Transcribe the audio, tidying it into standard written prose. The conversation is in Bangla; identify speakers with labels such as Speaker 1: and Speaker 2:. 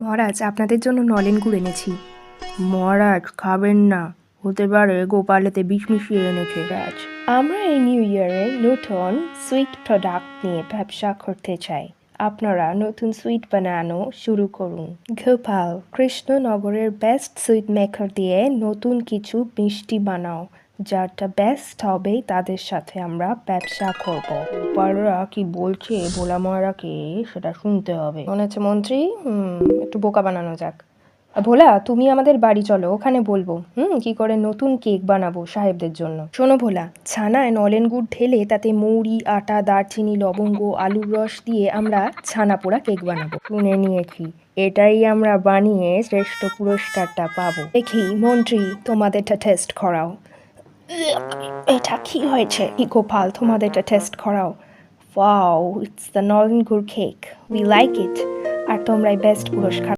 Speaker 1: মহারাজ, আপনাদের জন্য নলেন গুড় এনেছি। মহারাজ, খাবেন না, হতে পারে গোপালেতে বিষ মিশিয়ে এনেছে। রাজ, আমরা এই নিউ ইয়ারে নতুন সুইট প্রোডাক্ট নিয়ে ব্যবসা করতে চাই। আপনারা নতুন সুইট বানানো শুরু করুন। গোপাল, কৃষ্ণনগরের বেস্ট সুইট মেকার দিয়ে নতুন কিছু মিষ্টি বানাও, যারটা বেস্ট হবে তাদের সাথে আমরা ব্যবসা করব। গোপালরা কি বলছে ভোলা মহারাজকে সেটা শুনতে হবে। মনে হচ্ছে মন্ত্রী, একটু বোকা বানানো যাক। ভোলা, তুমি আমাদের বাড়ি চলো, ওখানে বলবো কি করে নতুন কেক বানাবো সাহেবদের জন্য। শোনো ভোলা, ছানায় নলেন গুড় ঢেলে তাতে মৌরি, আটা, দারচিনি, লবঙ্গ, আলুর রস দিয়ে আমরা ছানা পোড়া কেক বানাবো। শুনে নিয়েছি, এটাই আমরা বানিয়ে শ্রেষ্ঠ পুরস্কারটা পাবো। দেখি মন্ত্রী, তোমাদেরটা টেস্ট করাও। এটা কি হয়েছে? গোপাল, তোমাদেরটা টেস্ট করাও। ওয়াও, ইটস দ্য নলেন গুড় কেক, উই লাইক ইট। আর তোমরাই বেস্ট পুরস্কার